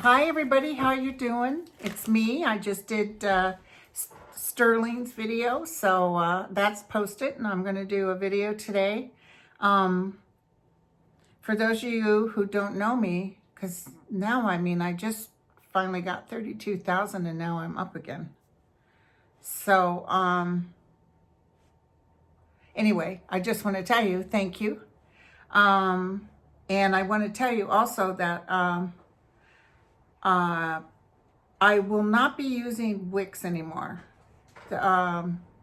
Hi everybody, how you doing? It's me. I just did Sterling's video, so that's posted, and I'm going to do a video today. For those of you who don't know me, because now, I just finally got 32,000 and now I'm up again. So, anyway, I just want to tell you, thank you. And I want to tell you also that I will not be using Wix anymore.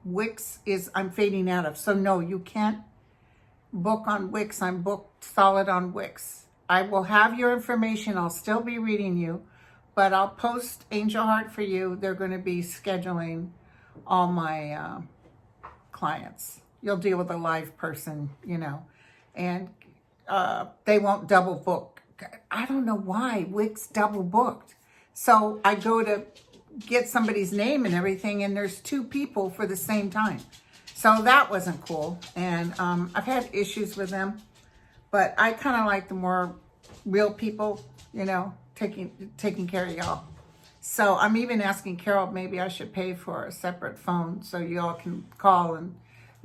Wix I'm fading out of. So no, you can't book on Wix. I'm booked solid on Wix. I will have your information. I'll still be reading you, but I'll post Angel Heart for you. They're going to be scheduling all my clients. You'll deal with a live person, and they won't double book. I don't know why Wix double booked. So I go to get somebody's name and everything, and there's two people for the same time. So that wasn't cool. And I've had issues with them, but I kind of like the more real people, taking care of y'all. So I'm even asking Carol, maybe I should pay for a separate phone so y'all can call and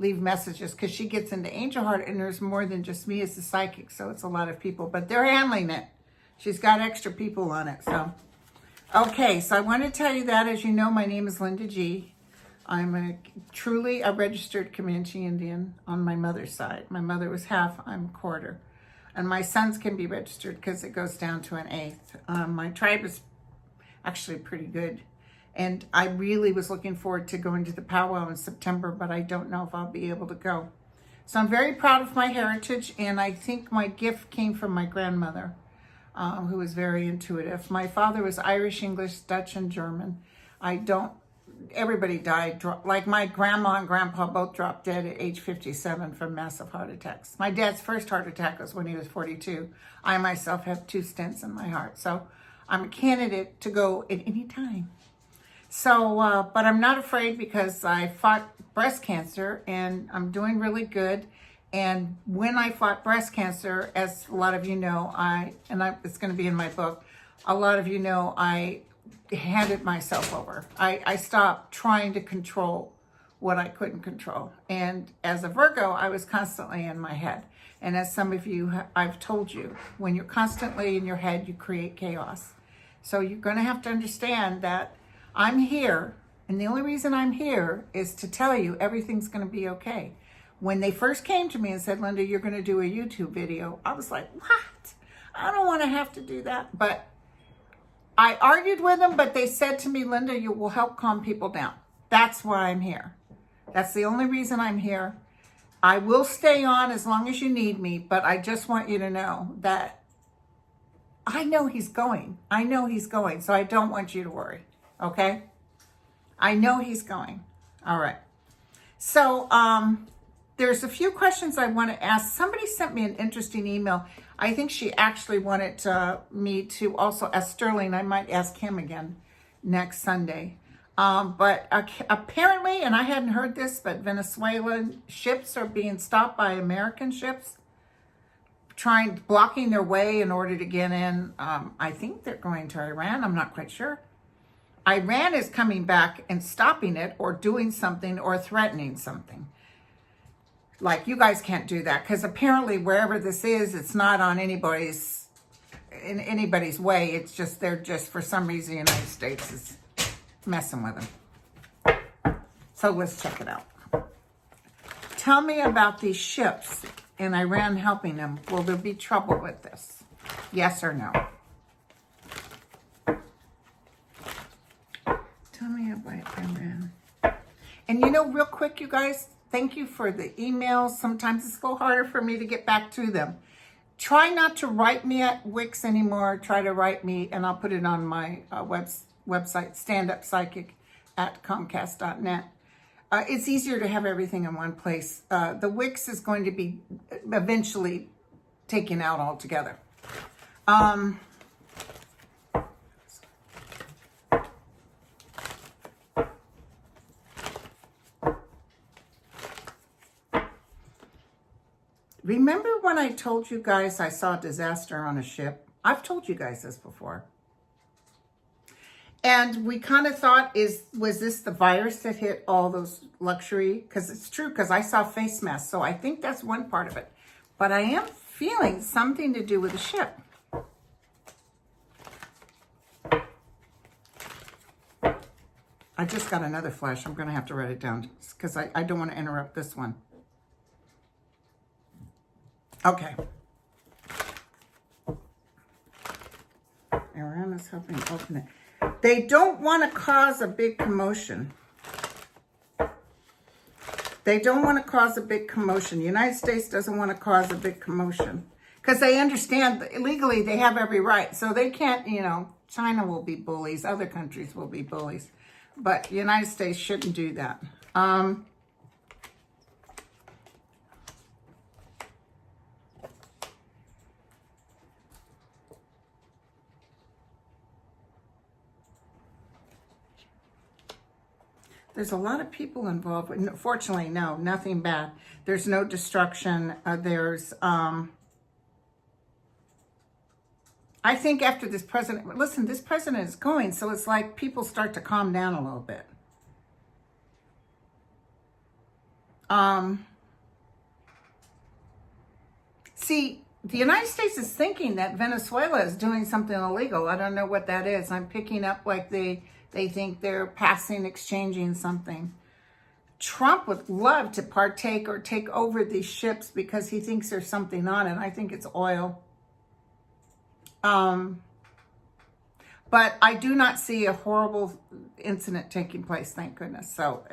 leave messages, because she gets into Angel Heart and there's more than just me as the psychic, so it's a lot of people, but they're handling it. She's got extra people on it. So okay, so I want to tell you that, as you know, my name is Linda G. I'm truly a registered Comanche Indian on my mother's side. My mother was half, I'm a quarter, and my sons can be registered because it goes down to an eighth. My tribe is actually pretty good. And I really was looking forward to going to the powwow in September, but I don't know if I'll be able to go. So I'm very proud of my heritage, and I think my gift came from my grandmother, who was very intuitive. My father was Irish, English, Dutch, and German. Everybody died. Like my grandma and grandpa both dropped dead at age 57 from massive heart attacks. My dad's first heart attack was when he was 42. I myself have 2 stents in my heart. So I'm a candidate to go at any time. So, but I'm not afraid, because I fought breast cancer and I'm doing really good. And when I fought breast cancer, as a lot of you know, it's going to be in my book, a lot of you know, I handed myself over. I stopped trying to control what I couldn't control. And as a Virgo, I was constantly in my head. And as some of you, I've told you, when you're constantly in your head, you create chaos. So you're going to have to understand that I'm here, and the only reason I'm here is to tell you everything's going to be okay. When they first came to me and said, Linda, you're going to do a YouTube video, I was like, what? I don't want to have to do that. But I argued with them, but they said to me, Linda, you will help calm people down. That's why I'm here. That's the only reason I'm here. I will stay on as long as you need me, but I just want you to know that I know he's going. I know he's going, so I don't want you to worry. Okay? I know he's going. All right. So there's a few questions I want to ask. Somebody sent me an interesting email. I think she actually wanted me to also ask Sterling. I might ask him again next Sunday. But apparently, and I hadn't heard this, but Venezuelan ships are being stopped by American ships, blocking their way in order to get in. I think they're going to Iran. I'm not quite sure. Iran is coming back and stopping it, or doing something, or threatening something. Like, you guys can't do that, because apparently wherever this is, it's not on anybody's way. It's just, they're just, for some reason, the United States is messing with them. So let's check it out. Tell me about these ships and Iran helping them. Will there be trouble with this? Yes or no? Tell me about Iran. And real quick, you guys, thank you for the emails. Sometimes it's a little harder for me to get back to them. Try not to write me at Wix anymore. Try to write me, and I'll put it on my website, standuppsychic@comcast.net. It's easier to have everything in one place. The Wix is going to be eventually taken out altogether. Remember when I told you guys I saw a disaster on a ship? I've told you guys this before. And we kind of thought, was this the virus that hit all those luxury? Because it's true, because I saw face masks. So I think that's one part of it. But I am feeling something to do with the ship. I just got another flash. I'm going to have to write it down because I don't want to interrupt this one. Okay. Iran is helping open it. They don't want to cause a big commotion. They don't want to cause a big commotion. The United States doesn't want to cause a big commotion because they understand that legally they have every right. So they can't, China will be bullies. Other countries will be bullies. But the United States shouldn't do that. There's a lot of people involved. Fortunately, no, nothing bad. There's no destruction. I think after this president, listen, this president is going, so it's like people start to calm down a little bit. See, the United States is thinking that Venezuela is doing something illegal. I don't know what that is. I'm picking up like they think they're exchanging something. Trump would love to partake or take over these ships because he thinks there's something on it. I think it's oil. But I do not see a horrible incident taking place, thank goodness. So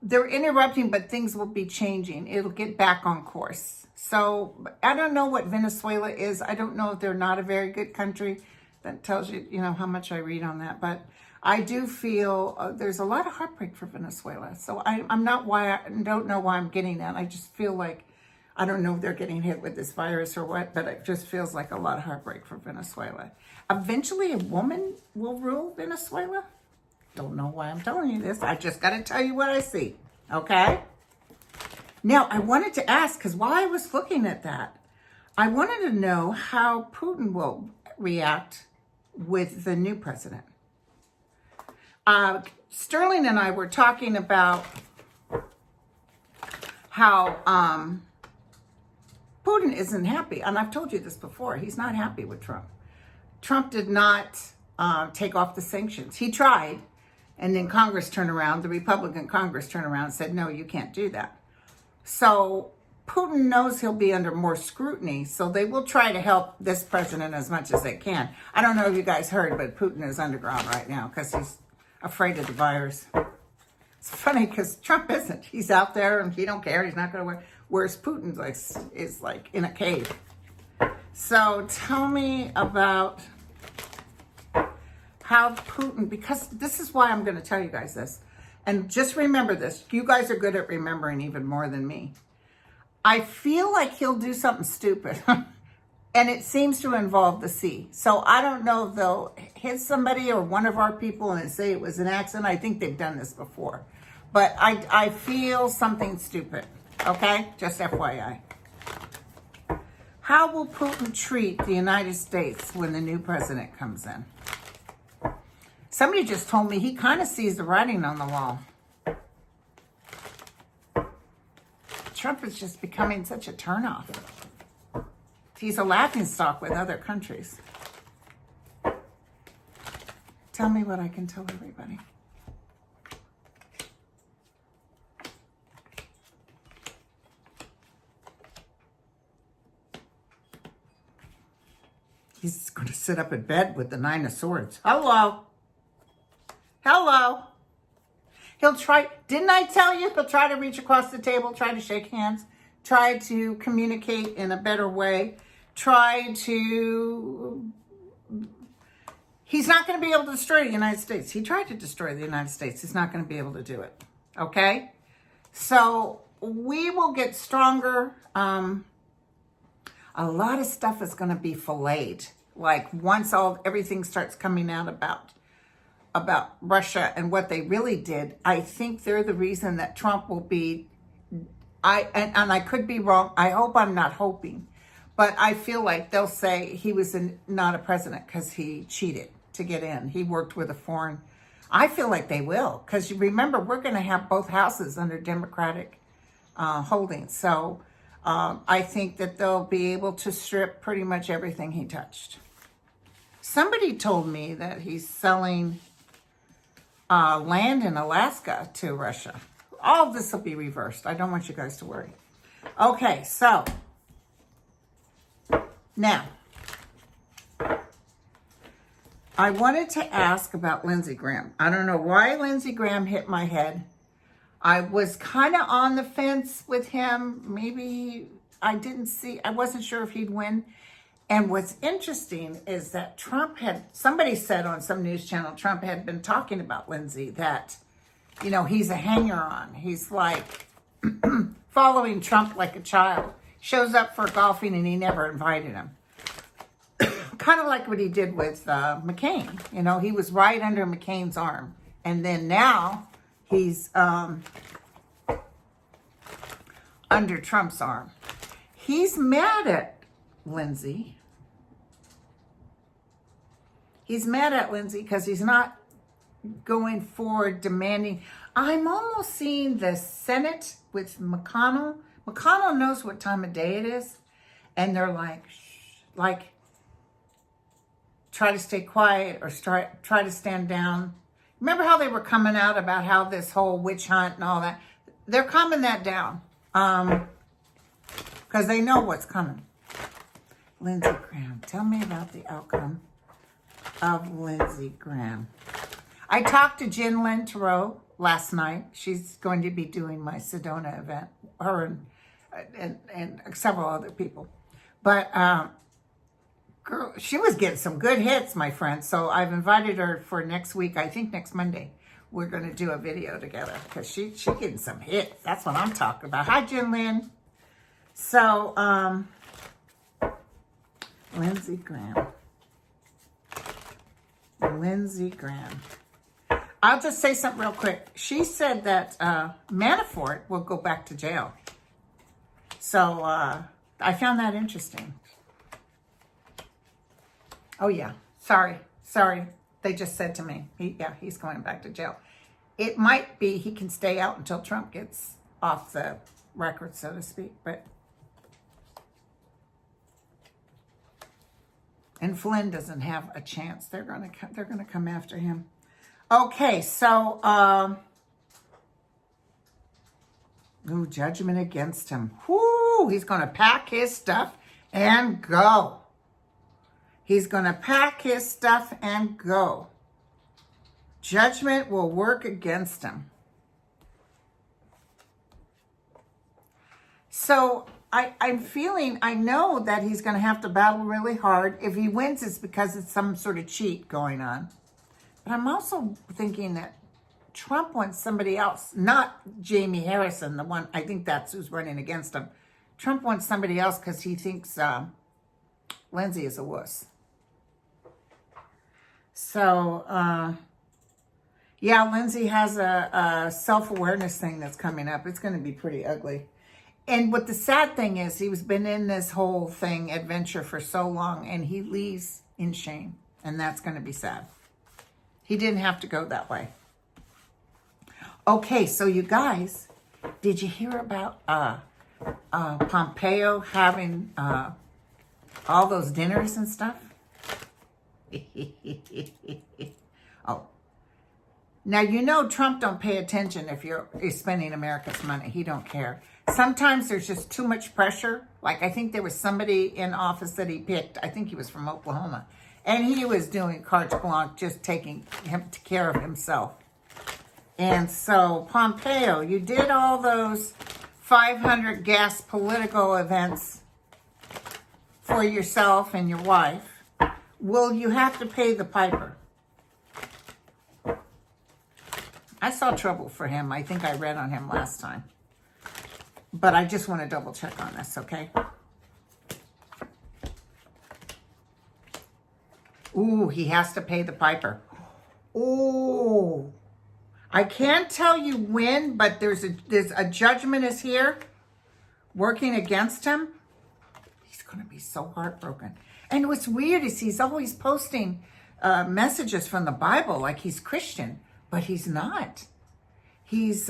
they're interrupting, but things will be changing. It'll get back on course. So I don't know what Venezuela is. I don't know if they're not a very good country. That tells you, how much I read on that. But I do feel there's a lot of heartbreak for Venezuela. So I don't know why I'm getting that. I just feel like, I don't know if they're getting hit with this virus or what, but it just feels like a lot of heartbreak for Venezuela. Eventually, a woman will rule Venezuela. Don't know why I'm telling you this. I just got to tell you what I see. Okay? Now, I wanted to ask, because while I was looking at that, I wanted to know how Putin will react with the new president. Sterling and I were talking about how Putin isn't happy. And I've told you this before. He's not happy with Trump. Trump did not take off the sanctions. He tried. And then Congress turned around, the Republican Congress turned around and said, no, you can't do that. So Putin knows he'll be under more scrutiny, so they will try to help this president as much as they can. I don't know if you guys heard, but Putin is underground right now because he's afraid of the virus. It's funny because Trump isn't. He's out there and he don't care. He's not going to wear. Whereas Putin is like in a cave. So tell me about how Putin, because this is why I'm going to tell you guys this. And just remember this. You guys are good at remembering even more than me. I feel like he'll do something stupid. And it seems to involve the sea. So I don't know if they'll hit somebody or one of our people and say it was an accident. I think they've done this before. But I feel something stupid. Okay? Just FYI. How will Putin treat the United States when the new president comes in? Somebody just told me he kind of sees the writing on the wall. Trump is just becoming such a turnoff. He's a laughingstock with other countries. Tell me what I can tell everybody. He's going to sit up in bed with the 9 of Swords. Hello. Hello. He'll try, didn't I tell you? He'll try to reach across the table, try to shake hands. try to communicate in a better way, try to... He's not going to be able to destroy the United States. He tried to destroy the United States. He's not going to be able to do it. Okay? So we will get stronger. A lot of stuff is going to be filleted. Like once everything starts coming out about Russia and what they really did, I think they're the reason that Trump will be... And I could be wrong. I hope I'm not hoping. But I feel like they'll say he was not a president because he cheated to get in. He worked with a foreign... I feel like they will. Because you remember, we're going to have both houses under Democratic holdings. So I think that they'll be able to strip pretty much everything he touched. Somebody told me that he's selling land in Alaska to Russia. All of this will be reversed. I don't want you guys to worry. Okay, so... Now, I wanted to ask about Lindsey Graham. I don't know why Lindsey Graham hit my head. I was kind of on the fence with him. Maybe I wasn't sure if he'd win. And what's interesting is that somebody said on some news channel, Trump had been talking about Lindsey, that, he's a hanger-on. He's like following Trump like a child. Shows up for golfing and he never invited him. Kind of like what he did with McCain. He was right under McCain's arm. And then now he's under Trump's arm. He's mad at Lindsay. He's mad at Lindsay because he's not going forward demanding. I'm almost seeing the Senate with McConnell. McConnell knows what time of day it is, and they're like, try to stay quiet or try to stand down. Remember how they were coming out about how this whole witch hunt and all that? They're calming that down because they know what's coming. Lindsey Graham, tell me about the outcome of Lindsey Graham. I talked to Jen Lentero last night. She's going to be doing my Sedona event, her and several other people. But girl, she was getting some good hits, my friend. So I've invited her for next week. I think next Monday we're going to do a video together because she's getting some hits. That's what I'm talking about. Hi, Jen Lynn. So Lindsey Graham. Lindsey Graham. I'll just say something real quick. She said that Manafort will go back to jail. So I found that interesting. Oh, yeah. Sorry. They just said to me, he's going back to jail. It might be he can stay out until Trump gets off the record, so to speak. And Flynn doesn't have a chance. They're gonna come after him. Okay, so judgment against him. Whoo, he's gonna pack his stuff and go. He's gonna pack his stuff and go. Judgment will work against him. So I know that he's going to have to battle really hard. If he wins, it's because it's some sort of cheat going on. But I'm also thinking that Trump wants somebody else, not Jamie Harrison, the one, I think that's who's running against him. Trump wants somebody else because he thinks Lindsay is a wuss. So, Lindsay has a self-awareness thing that's coming up. It's going to be pretty ugly. And what the sad thing is, he's been in this whole adventure for so long, and he leaves in shame. And that's going to be sad. He didn't have to go that way. Okay, so you guys, did you hear about Pompeo having all those dinners and stuff? Oh. Now, Trump don't pay attention if you're spending America's money. He don't care. Sometimes there's just too much pressure. Like, I think there was somebody in office that he picked. I think he was from Oklahoma. And he was doing carte blanche, just taking care of himself. And so, Pompeo, you did all those 500 gas political events for yourself and your wife, will you have to pay the piper? I saw trouble for him. I think I read on him last time. But I just want to double check on this, okay? Ooh, he has to pay the piper. Ooh. I can't tell you when, but there's a judgment is here working against him. He's going to be so heartbroken. And what's weird is he's always posting messages from the Bible like he's Christian, but he's not. He's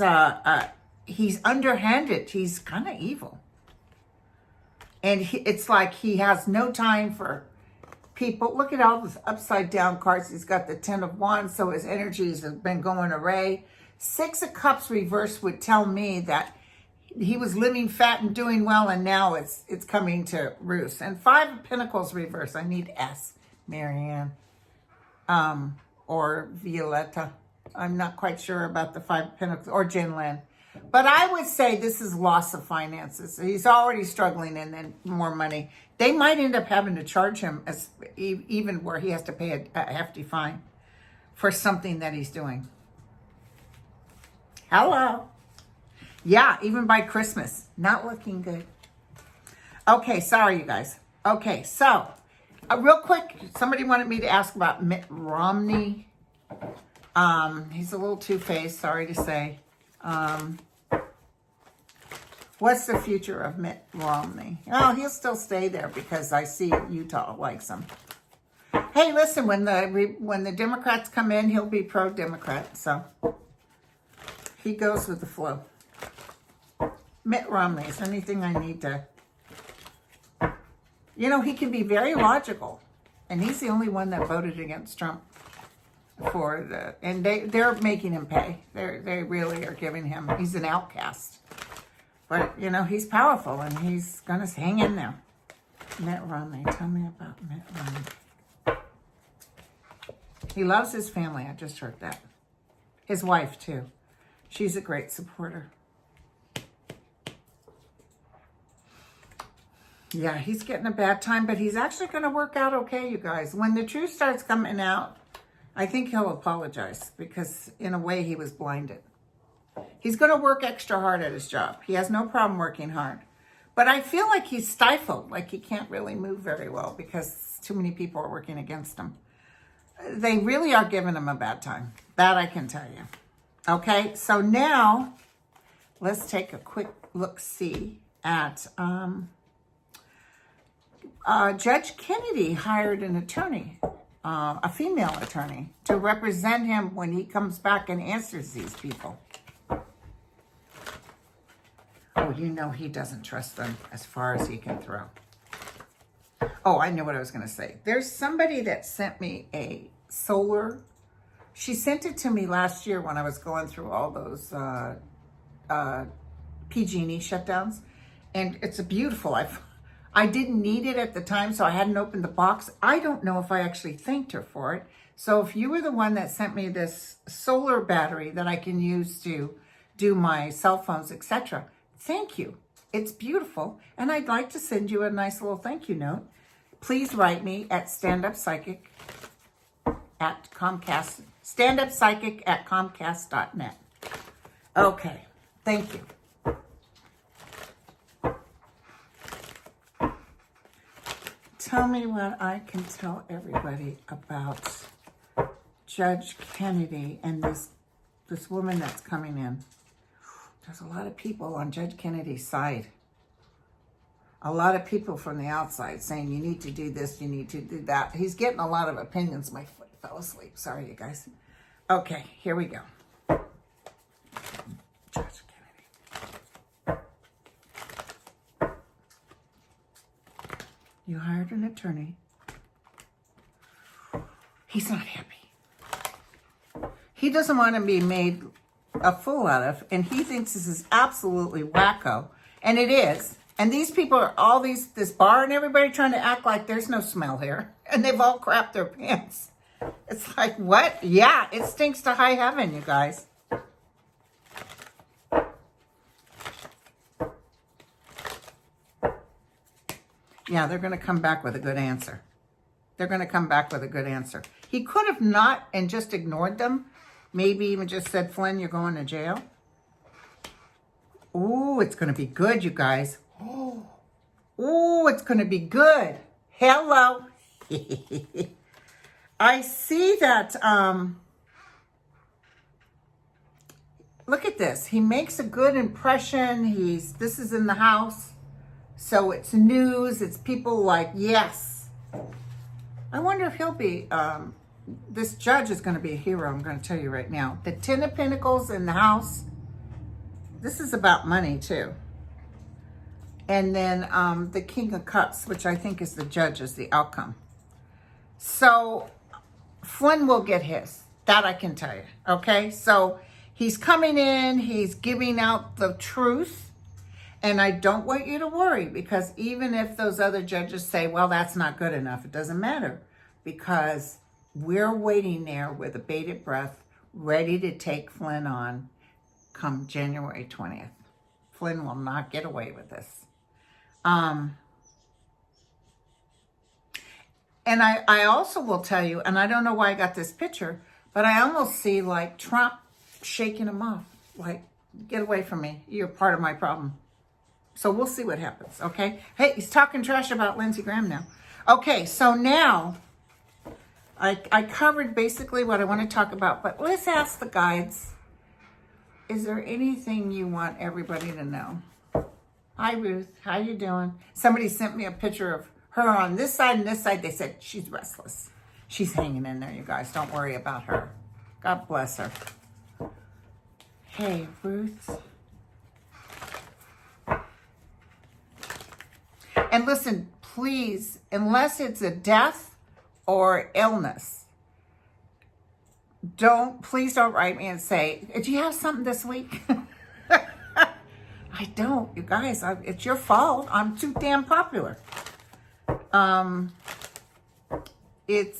underhanded. He's kind of evil. And it's like he has no time for people. Look at all those upside down cards. He's got the 10 of Wands, so his energies have been going array. 6 of Cups reversed would tell me that he was living fat and doing well, and now it's coming to roost. And 5 of Pentacles reversed. I need S, Marianne, or Violetta. I'm not quite sure about the 5 of Pentacles, or Jinlin. But I would say this is loss of finances. He's already struggling, and then more money. They might end up having to charge him as even where he has to pay a hefty fine for something that he's doing. Hello. Yeah, even by Christmas. Not looking good. Okay, sorry, you guys. Okay, so real quick, somebody wanted me to ask about Mitt Romney. He's a little two-faced, sorry to say. What's the future of Mitt Romney? Oh, he'll still stay there because I see Utah likes him. Hey, listen, when the Democrats come in, he'll be pro-Democrat, so he goes with the flow. Mitt Romney, is there anything I need to... You know, he can be very logical, and he's the only one that voted against Trump. And they're making him pay. They really are giving him, he's an outcast. But, you know, he's powerful, and he's going to hang in there. Mitt Romney. Tell me about Mitt Romney. He loves his family. I just heard that. His wife, too. She's a great supporter. Yeah, he's getting a bad time, but he's actually going to work out okay, you guys. When the truth starts coming out, I think he'll apologize because, in a way, he was blinded. He's going to work extra hard at his job. He has no problem working hard. But I feel like he's stifled, like he can't really move very well because too many people are working against him. They really are giving him a bad time. That I can tell you. Okay, so now let's take a quick look-see at Judge Kennedy hired an attorney, a female attorney, to represent him when he comes back and answers these people. Oh, you know he doesn't trust them as far as he can throw. Oh, I know what I was going to say. There's somebody that sent me a solar. She sent it to me last year when I was going through all those PG&E shutdowns. And it's a beautiful. I didn't need it at the time, so I hadn't opened the box. I don't know if I actually thanked her for it. So if you were the one that sent me this solar battery that I can use to do my cell phones, etc., thank you. It's beautiful. And I'd like to send you a nice little thank you note. Please write me at standuppsychic@comcast.net. Okay. Thank you. Tell me what I can tell everybody about Judge Kennedy and this woman that's coming in. There's a lot of people on Judge Kennedy's side. A lot of people from the outside saying, you need to do this, you need to do that. He's getting a lot of opinions. My foot fell asleep. Sorry, you guys. Okay, here we go. Judge Kennedy. You hired an attorney. He's not happy. He doesn't want to be made a fool out of, and he thinks this is absolutely wacko, and it is. And these people are this bar and everybody trying to act like there's no smell here, and they've all crapped their pants. It's like, what? Yeah, it stinks to high heaven, you guys. Yeah, they're going to come back with a good answer. They're going to come back with a good answer. He could have not and just ignored them. Maybe even just said, Flynn, you're going to jail. Ooh, it's going to be good, you guys. Ooh, it's going to be good. Hello. I see that, look at this. He makes a good impression. This is in the house. So it's news. It's people like, yes. I wonder if he'll be, this judge is going to be a hero, I'm going to tell you right now. The Ten of Pentacles in the house. This is about money, too. And then the King of Cups, which I think is the judge, is the outcome. So Flynn will get his. That I can tell you. Okay? So he's coming in. He's giving out the truth. And I don't want you to worry, because even if those other judges say, well, that's not good enough, it doesn't matter, because we're waiting there with a bated breath, ready to take Flynn on come January 20th. Flynn will not get away with this. And I also will tell you, and I don't know why I got this picture, but I almost see like Trump shaking him off, like, get away from me. You're part of my problem. So we'll see what happens, okay? Hey, he's talking trash about Lindsey Graham now. Okay, so now I covered basically what I want to talk about, but let's ask the guides. Is there anything you want everybody to know? Hi, Ruth. How you doing? Somebody sent me a picture of her on this side and this side. They said she's restless. She's hanging in there, you guys. Don't worry about her. God bless her. Hey, Ruth. And listen, please, unless it's a death or illness, please don't write me and say, do you have something this week? I don't, you guys. It's your fault. I'm too damn popular. It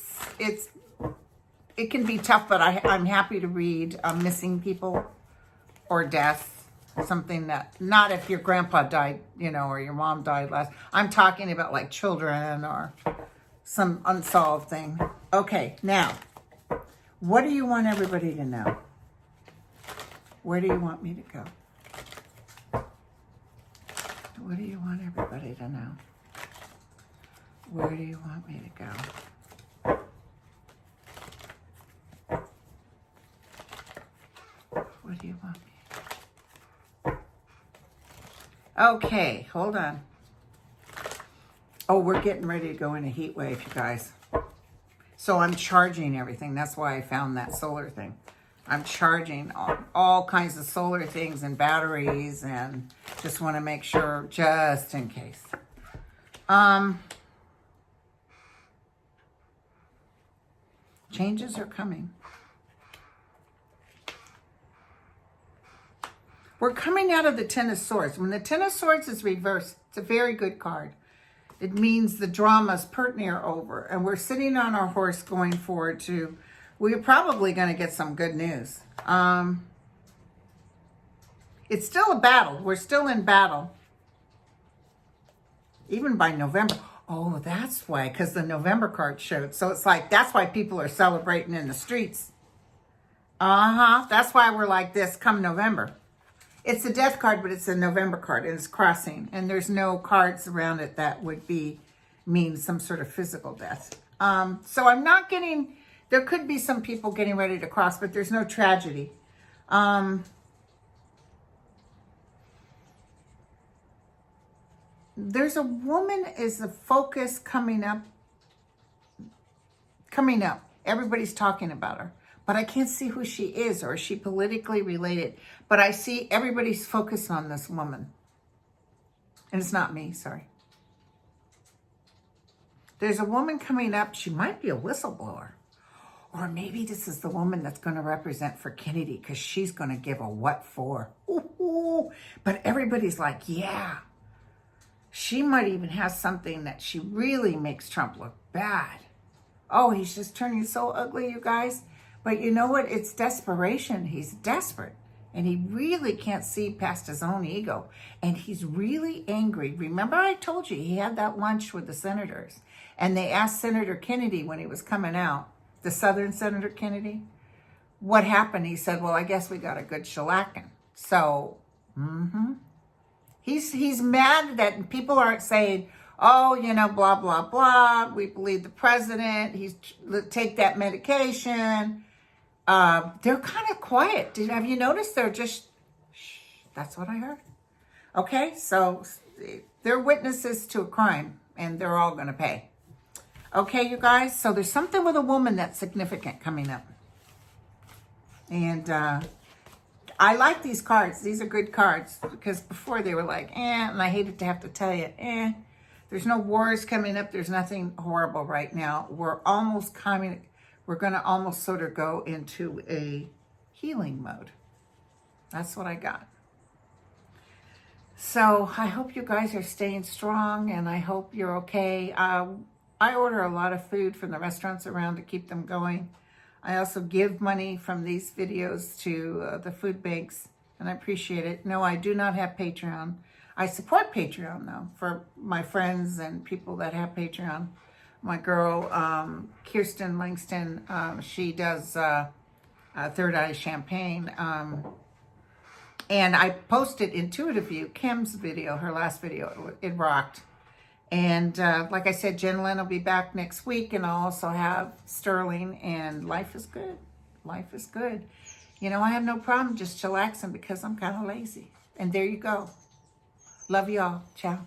can be tough, but I'm happy to read missing people or death. Something that, not if your grandpa died, or your mom died last. I'm talking about like children or some unsolved thing. Okay, now, what do you want everybody to know? Where do you want me to go? What do you want everybody to know? Where do you want me to go? What do you want me? Okay, hold on. Oh, we're getting ready to go in a heat wave, you guys. So I'm charging everything. That's why I found that solar thing. I'm charging all kinds of solar things and batteries, and just want to make sure, just in case. Changes are coming. We're coming out of the Ten of Swords. When the Ten of Swords is reversed, it's a very good card. It means the drama's pert near over. And we're sitting on our horse going forward to, we're probably going to get some good news. It's still a battle. We're still in battle. Even by November. Oh, that's why, because the November card showed. So it's like, that's why people are celebrating in the streets. That's why we're like this come November. It's a death card, but it's a November card, and it's crossing. And there's no cards around it that would mean some sort of physical death. So I'm not getting, there could be some people getting ready to cross, but there's no tragedy. There's a woman is the focus coming up. Everybody's talking about her. But I can't see who she is, or is she politically related? But I see everybody's focused on this woman. And it's not me, sorry. There's a woman coming up. She might be a whistleblower. Or maybe this is the woman that's going to represent for Kennedy, because she's going to give a what for. Ooh. But everybody's like, yeah. She might even have something that she really makes Trump look bad. Oh, he's just turning so ugly, you guys. But you know what? It's desperation. He's desperate. And he really can't see past his own ego. And he's really angry. Remember I told you he had that lunch with the senators. And they asked Senator Kennedy when he was coming out, the Southern Senator Kennedy, what happened. He said, well, I guess we got a good shellacking. So, he's mad that people aren't saying, oh, you know, blah, blah, blah. We believe the president. Take that medication. They're kind of quiet. Have you noticed? They're just, shh, that's what I heard. Okay, so they're witnesses to a crime, and they're all going to pay. Okay, you guys, so there's something with a woman that's significant coming up. And I like these cards. These are good cards, because before they were like, and I hated to have to tell you, there's no wars coming up. There's nothing horrible right now. We're going to almost sort of go into a healing mode. That's what I got. So I hope you guys are staying strong, and I hope you're okay. I order a lot of food from the restaurants around to keep them going. I also give money from these videos to the food banks, and I appreciate it. No, I do not have Patreon. I support Patreon, though, for my friends and people that have Patreon. My girl, Kirsten Langston, she does Third Eye Champagne. And I posted Intuitive View, Kim's video, her last video. It rocked. And like I said, Jen Lynn will be back next week. And I'll also have Sterling. And life is good. Life is good. You know, I have no problem just chillaxing because I'm kind of lazy. And there you go. Love y'all. Ciao.